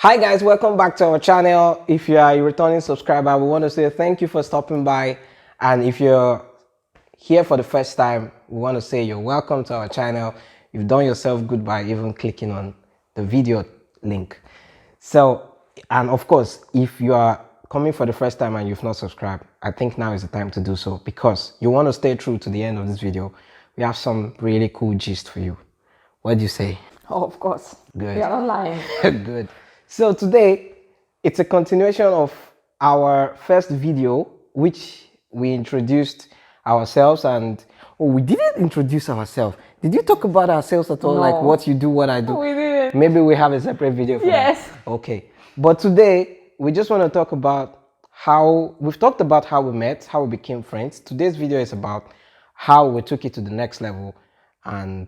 Hi guys, welcome back to our channel. If you are a returning subscriber, we want to say thank you for stopping by. And if you're here for the first time, we want to say you're welcome to our channel. You've done yourself good by even clicking on the video link. So, and of course, if you are coming for the first time and you've not subscribed, I think now is the time to do so because you want to stay true to the end of this video. We have some really cool gist for you. What do you say? Oh, of course. Good. We are not lying. Good. So today, it's a continuation of our first video, which we introduced ourselves and we didn't introduce ourselves. Did you talk about ourselves at all? No. Like what you do, what I do? We didn't. Maybe we have a separate video for Yes. that. Okay. But today, we just want to talk about how we've talked about how we met, how we became friends. Today's video is about how we took it to the next level and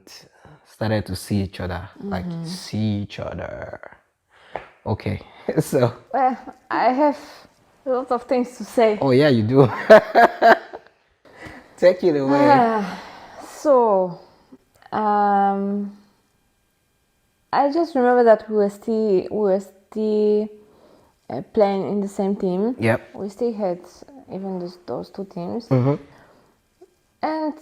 started to see each other, like see each other. Okay, so. Well, I have a lot of things to say. Oh yeah, you do. Take it away. So, I just remember that we were still playing in the same team. Yep. We still had even those two teams. And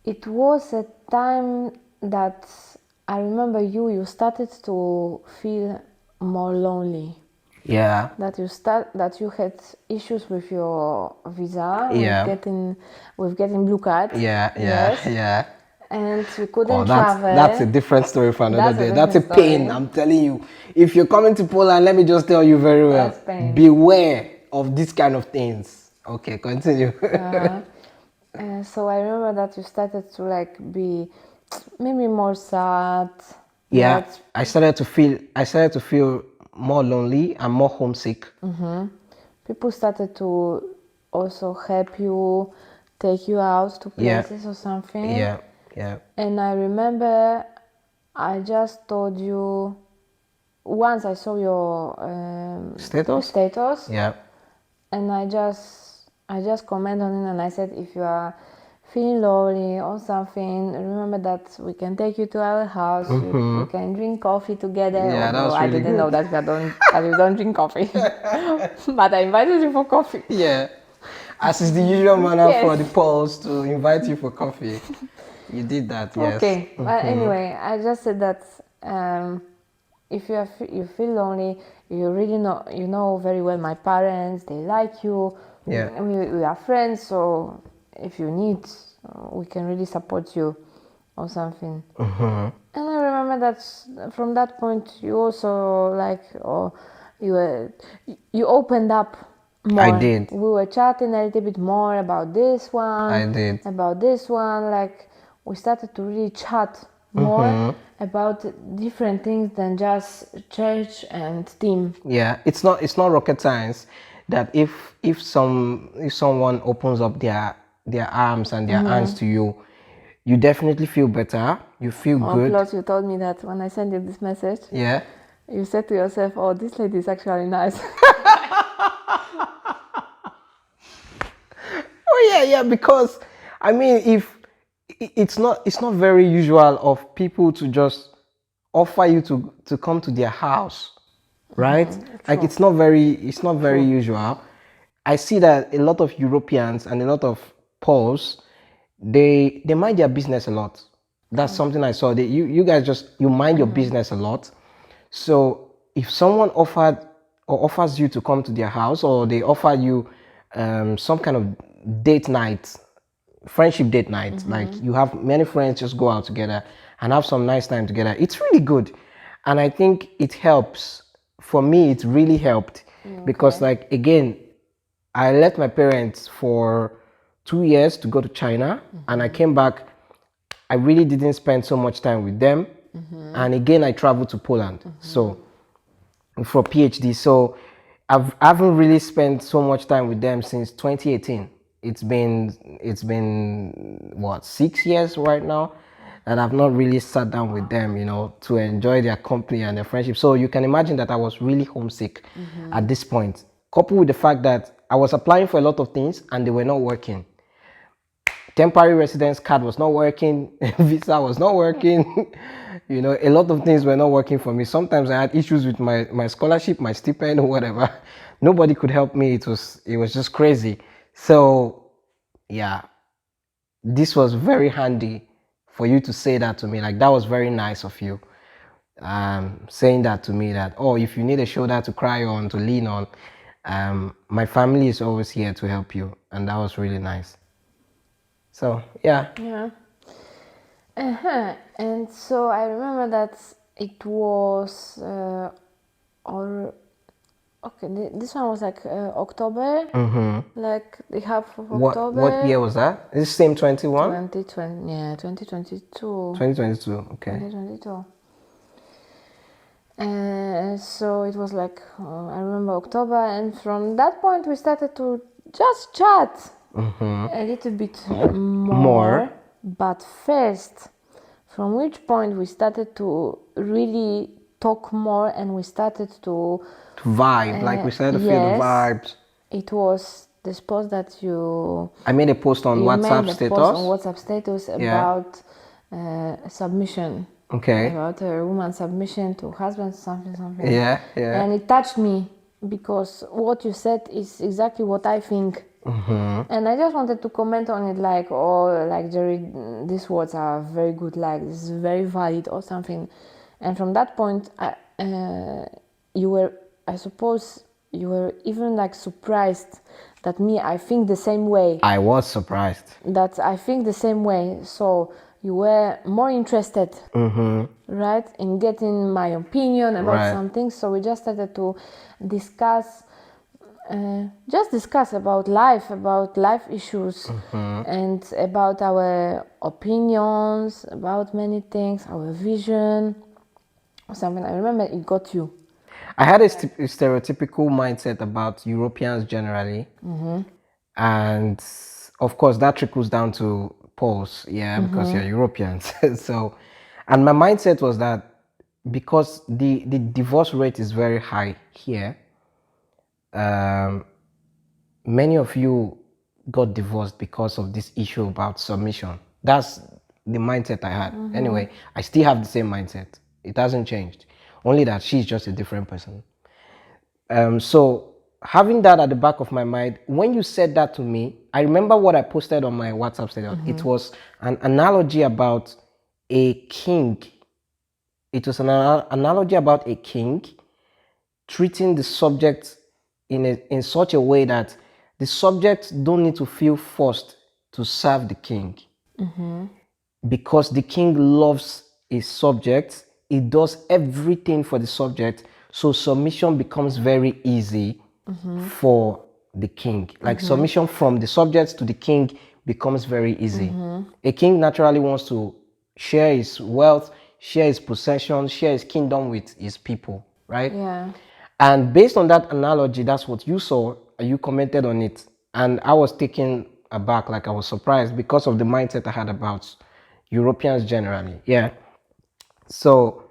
it was a time that I remember you started to feel more lonely. Yeah. That you had issues with your visa, Yeah. with getting blue card. Yeah. Yes. Yeah. And you couldn't Oh, travel. that's a different story for another day. That's a different pain, story. I'm telling you. If you're coming to Poland, let me just tell you very well. That's pain. Beware of these kind of things. Okay, continue. So I remember that you started to be maybe more sad. Yeah, that I started to feel more lonely and more homesick. people started to also help you, take you out to Yeah. places or something. Yeah. And I remember I just told you, once I saw your status, Yeah. and I just commented on it and I said, if you are feeling lonely or something, remember that we can take you to our house, we can drink coffee together. Yeah, that was I really didn't good. know that you don't drink coffee. But I invited you for coffee. Yeah. As is the usual manner Yes. for the Poles to invite you for coffee. You did that, yes. Okay, but anyway, I just said that if you feel lonely, you really know very well my parents, they like you. Yeah. We are friends, so if you need, we can really support you or something. And I remember that from that point you also you opened up more. I did. We were chatting a little bit more about this one. I did. About this one, we started to really chat more about different things than just church and team. Yeah, it's not rocket science that if someone opens up their arms and their hands to you, you definitely feel better. You feel good. Plus, you told me that when I sent you this message, Yeah. you said to yourself, "Oh, this lady is actually nice." Oh yeah, because I mean, if it's not very usual of people to just offer you to come to their house, right? Like it's not very usual. I see that a lot of Europeans and a lot of Poles, they mind their business a lot. That's something I saw. You guys you mind your business a lot. So if someone offers you to come to their house, or they offer you some kind of date night, friendship date night, like you have many friends just go out together and have some nice time together, it's really good. And I think it helps. For me, it really helped because again, I left my parents for 2 years to go to China, and I came back. I really didn't spend so much time with them. And again, I traveled to Poland. So for PhD. So I haven't really spent so much time with them since 2018. It's been what, 6 years right now that I've not really sat down with them, to enjoy their company and their friendship. So you can imagine that I was really homesick at this point, coupled with the fact that I was applying for a lot of things and they were not working. temporary residence card was not working, visa was not working. A lot of things were not working for me. Sometimes I had issues with my scholarship, my stipend, or whatever. Nobody could help me. It was just crazy. So yeah, this was very handy for you to say that to me. Like, that was very nice of you, saying that to me, that, oh, if you need a shoulder to cry on, to lean on, my family is always here to help you. And that was really nice. So yeah. Yeah. And so I remember that it was or okay, this one was like October, like the half of What year October. was that? Is this same 21? 2020, yeah, 2022. 2022, okay. 2022. So it was like, I remember October, and from that point we started to just chat a little bit more. But first, from which point we started to really talk more, and we started to Vibe, like we said, to feel the yes, vibes. it was this post that I made a post on you WhatsApp made a status. post on WhatsApp status Yeah. about submission. Okay. About a woman's submission to husband, something. Yeah. And it touched me because what you said is exactly what I think. And I just wanted to comment on it, like, oh, like, Jerry, these words are very good, like, this is very valid or something. And from that point, I suppose you were even like surprised that I think the same way. I was surprised. That I think the same way. So you were more interested, right, in getting my opinion about something. So we just started to discuss, about life issues, and about our opinions, about many things, our vision, or something. I remember it got you. I had a stereotypical mindset about Europeans generally. And of course, that trickles down to Poles, yeah, because you're Europeans. So, and my mindset was that because the divorce rate is very high here, many of you got divorced because of this issue about submission. That's the mindset I had. Anyway, I still have the same mindset. It hasn't changed. Only that she's just a different person. So having that at the back of my mind, when you said that to me, I remember what I posted on my WhatsApp status. It was an analogy about a king. It was an analogy about a king treating the subject in such a way that the subject don't need to feel forced to serve the king. Because the king loves his subjects, he does everything for the subject, so submission becomes very easy for the king. Like submission from the subjects to the king becomes very easy. A king naturally wants to share his wealth, share his possessions, share his kingdom with his people, right? Yeah. And based on that analogy, that's what you saw, you commented on it. And I was taken aback, like I was surprised because of the mindset I had about Europeans generally. Yeah. So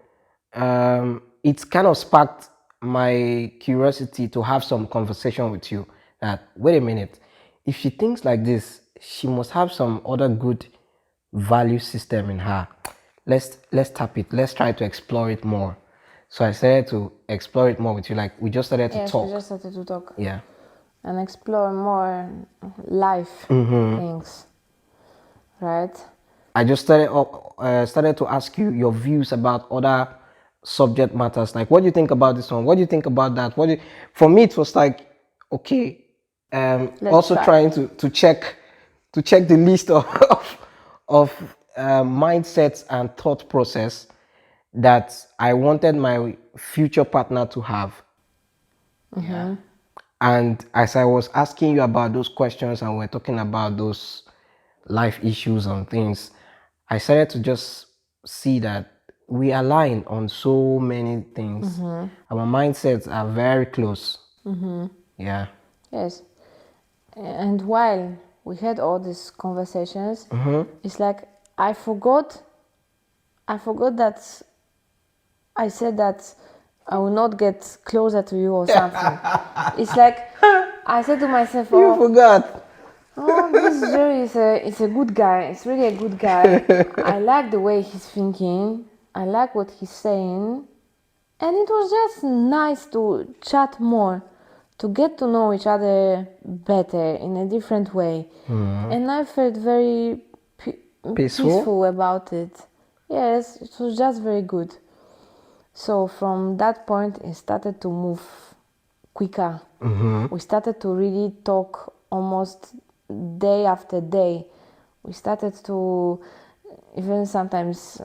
it's kind of sparked my curiosity to have some conversation with you. That, wait a minute, if she thinks like this, she must have some other good value system in her. Let's tap it. Let's try to explore it more. So I started to explore it more with you. Like, we just started to talk. We just started to talk. Yeah. And explore more life things, right? I just started to ask you your views about other subject matters. Like, what do you think about this one? What do you think about that? For me, it was like, okay, also try. trying to check the list of mindsets and thought process that I wanted my future partner to have. Yeah. And as I was asking you about those questions and we're talking about those life issues and things, I started to just see that we align on so many things. Our mindsets are very close. Yeah. Yes. And while we had all these conversations, it's like I forgot that I said that I will not get closer to you or something. It's like I said to myself, You forgot. Oh, this Jerry is a good guy. It's really a good guy. I like the way he's thinking. I like what he's saying. And it was just nice to chat more, to get to know each other better in a different way. And I felt very peaceful about it. Yes, it was just very good. So from that point, it started to move quicker. We started to really talk almost day after day. We started to even sometimes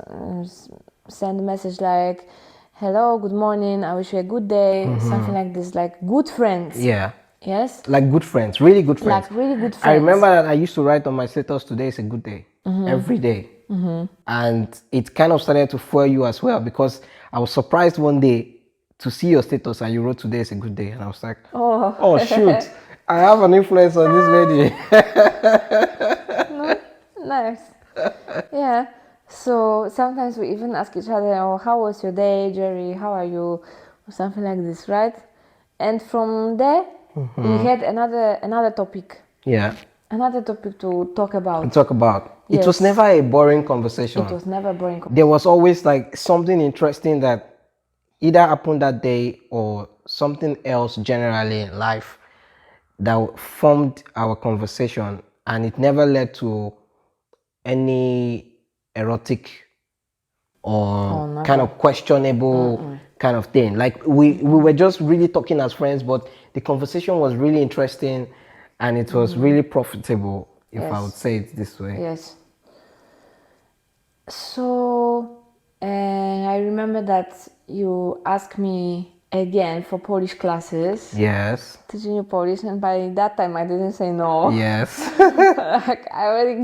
send a message like, hello, good morning, I wish you a good day, something like this, like good friends. Yeah. Yes? Like good friends, really good friends. Like really good I friends. remember that I used to write on my status, today is a good day, every day. And it kind of started to fuel you as well, because I was surprised one day to see your status and you wrote today is a good day. And I was like, oh shoot, I have an influence on this lady. No? Nice. Yeah. So sometimes we even ask each other, oh, how was your day, Jerry? How are you? Or something like this, right? And from there, we had another topic. Yeah. Another topic to talk about. And talk about. It was Yes. never a boring conversation. It was never boring. There was always like something interesting that either happened that day or something else generally in life that formed our conversation, and it never led to any erotic or kind of questionable kind of thing. Like we were just really talking as friends, but the conversation was really interesting and it was really profitable, if I would say it this way. Yes. So I remember that you asked me again for Polish classes. Yes. Teaching you Polish, and by that time I didn't say no. Yes. Like, I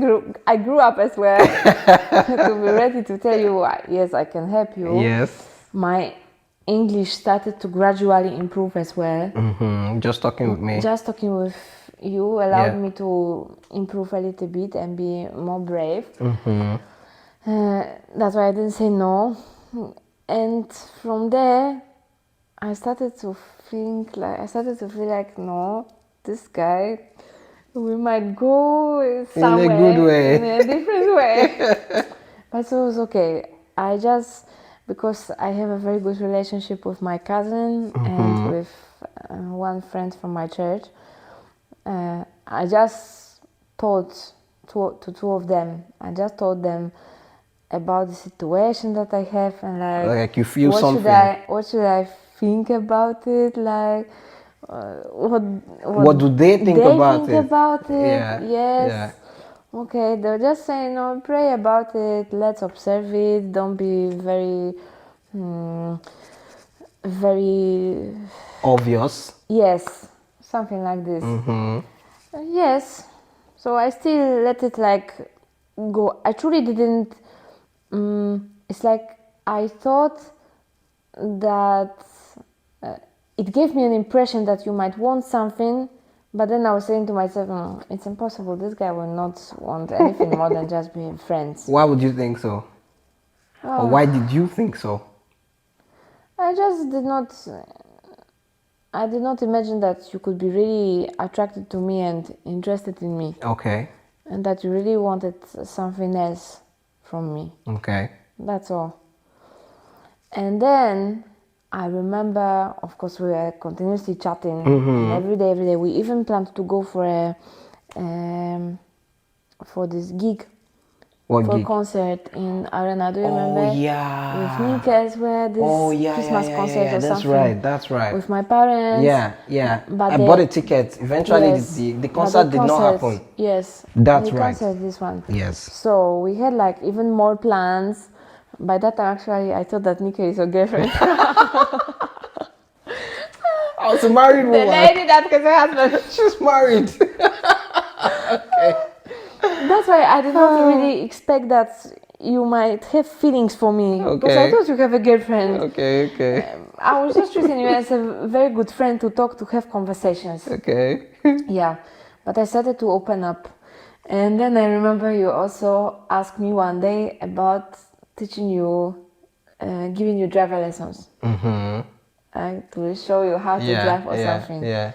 grew up as well to be ready to tell you, yes, I can help you. Yes. My English started to gradually improve as well. Just talking with me. Just talking with you allowed me to improve a little bit and be more brave. That's why I didn't say no. And from there, I started to feel like, no, this guy, we might go somewhere in a good way, in a different way. But so it was okay. Because I have a very good relationship with my cousin and with one friend from my church, I just told to two of them. I just told them about the situation that I have, and like you feel what something. What should I think about it? Like, what do they think about it? About it? Yeah. Yes. Yeah. Okay, they're just saying, no, pray about it. Let's observe it. Don't be very obvious. Yes, something like this. Yes. So I still let it like go. I truly didn't. It's like I thought that it gave me an impression that you might want something, but then I was saying to myself, it's impossible. This guy will not want anything more than just being friends. Why would you think so? Or why did you think so? I just did not. I did not imagine that you could be really attracted to me and interested in me. Okay. And that you really wanted something else from me. Okay. That's all. And then I remember, of course, we were continuously chatting every day. We even planned to go for this gig. What for gig? A concert in Arena. Do you remember? Oh yeah. With Nika as well. This Christmas concert or that's something. That's right. With my parents. Yeah. But I bought a ticket. Eventually, yes, the concert did not happen. Yes. That's the right. Concert, this one. Yes. So we had like even more plans. By that time, actually, I thought that Nika is your girlfriend. I was a married woman. The lady that was her husband. She's married. Okay. That's why I did not really expect that you might have feelings for me. Okay. Because I thought you have a girlfriend. Okay. I was just treating you as a very good friend to talk, to have conversations. Okay. Yeah. But I started to open up. And then I remember you also asked me one day about teaching you, giving you driver lessons. To show you how to drive or something. Yeah.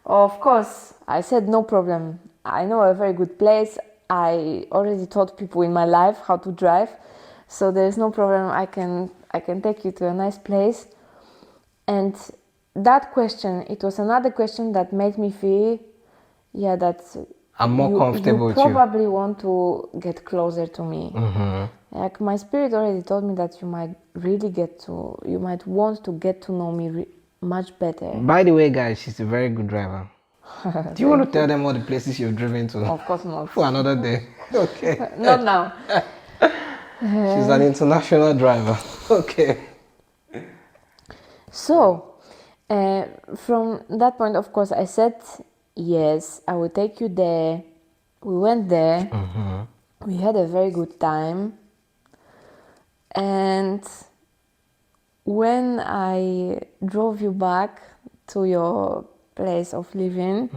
Of course, I said no problem. I know a very good place. I already taught people in my life how to drive, so there is no problem. I can take you to a nice place. And that question, it was another question that made me feel, yeah, that I'm more comfortable you with you. probably want to get closer to me. Like my spirit already told me that you might want to get to know me much better. By the way, guys, she's a very good driver. Do you want to tell them all the places you've driven to? Of course not. For another day. Okay. Not now. She's an international driver. Okay. So, from that point, of course, I said, yes, I will take you there. We went there. We had a very good time. And when I drove you back to your place of living,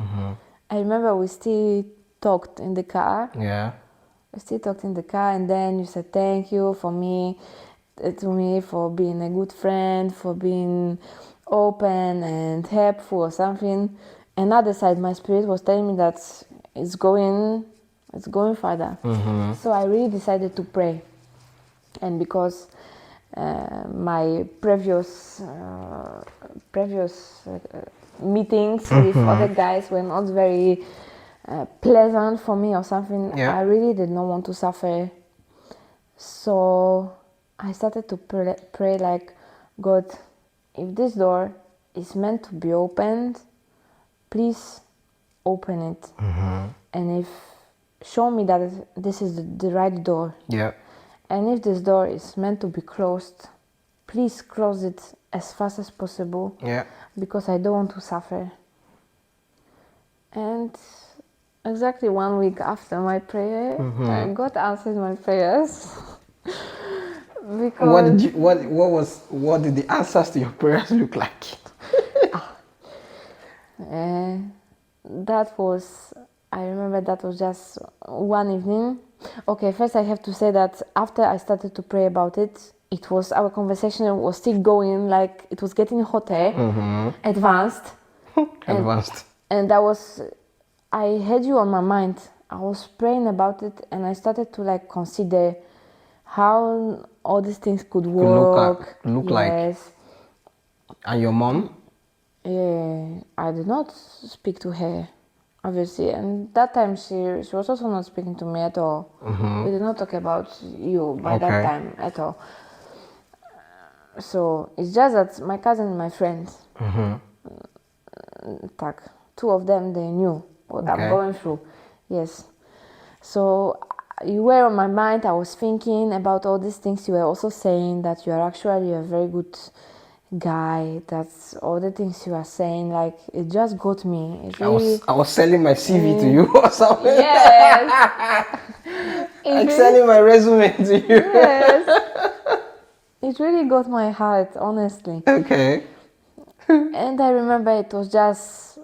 I remember we still talked in the car. Yeah. We still talked in the car, and then you said thank you to me for being a good friend, for being open and helpful or something. Another side, my spirit was telling me that it's going further. So I really decided to pray, and because my previous meetings with other guys were not very pleasant for me or something, Yeah. I really did not want to suffer. So I started to pray like, God, if this door is meant to be opened, please open it. And show me that this is the right door. Yeah. And if this door is meant to be closed, please close it as fast as possible. Yeah. Because I don't want to suffer. And exactly 1 week after my prayer, God answered my prayers. Because what did the answers to your prayers look like? I remember that was just one evening. Okay, first I have to say that after I started to pray about it, our conversation was still going, like it was getting hotter, advanced. Advanced. And I had you on my mind. I was praying about it, and I started to like consider how all these things could work. Look like. And your mom? Yeah, I did not speak to her, obviously, and that time she was also not speaking to me at all. We did not talk about you by that time at all. So it's just that my cousin and my friends, two of them, they knew what I'm going through. Yes. So you were on my mind. I was thinking about all these things you were also saying, that you are actually a very good guy. That's all the things you are saying. Like, it just got me. I was selling my CV to you or something. Yes. I'm selling my resume to you. Yes. It really got my heart, honestly. Okay. And I remember it was just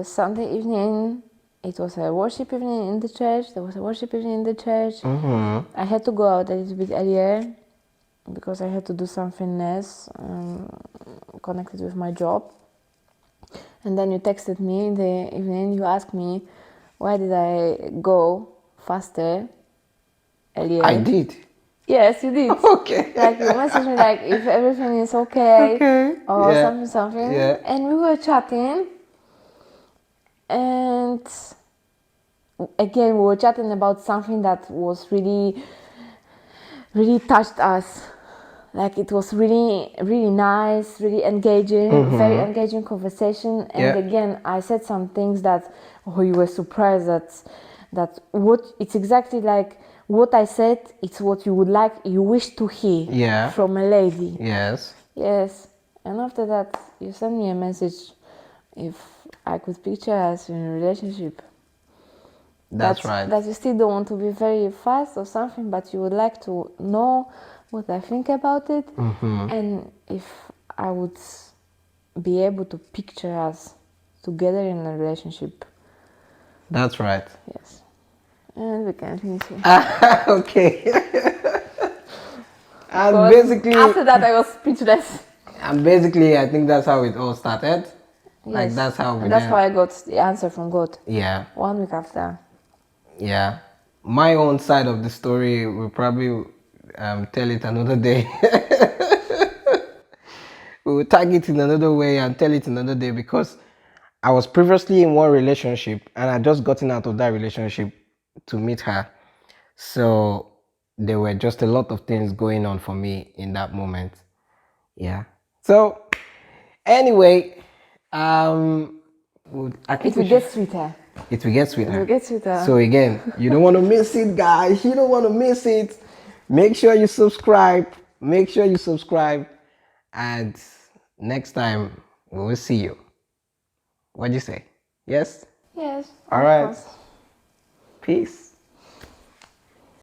Sunday evening. It was a worship evening in the church. There was a worship evening in the church. I had to go out a little bit earlier because I had to do something else connected with my job. And then you texted me in the evening. You asked me, why did I go faster earlier? I did. Yes, you did. Okay. Like, you messaged me like if everything is okay, or something. Yeah. And we were chatting. And again, we were chatting about something that was really, really touched us. Like, it was really, really nice, really engaging, very engaging conversation. And again, I said some things that, you were surprised that it's exactly like what I said. It's what you wish to hear from a lady. Yes. Yes. And after that, you sent me a message if I could picture us in a relationship. That's right. That you still don't want to be very fast or something, but you would like to know what I think about it, and if I would be able to picture us together in a relationship. That's right. Yes. And we can finish here. Okay. After that, I was speechless. And basically, I think that's how it all started. Like Yes. that's how we And that's then. how I got the answer from God. Yeah, 1 week after. yeah. My own side of the story will probably tell it another day. We will tag it in another way and tell it another day because I was previously in one relationship and I just gotten out of that relationship to meet her. So there were just a lot of things going on for me in that moment. Yeah. So anyway, I think It we will should. get sweeter. It will get It will sweeter. get sweeter. So again, you don't want to miss it, guys. You don't want to miss it. Make sure you subscribe. Make sure you subscribe. And next time we will see you. What do you say? Yes? Yes, All of right. course. Peace.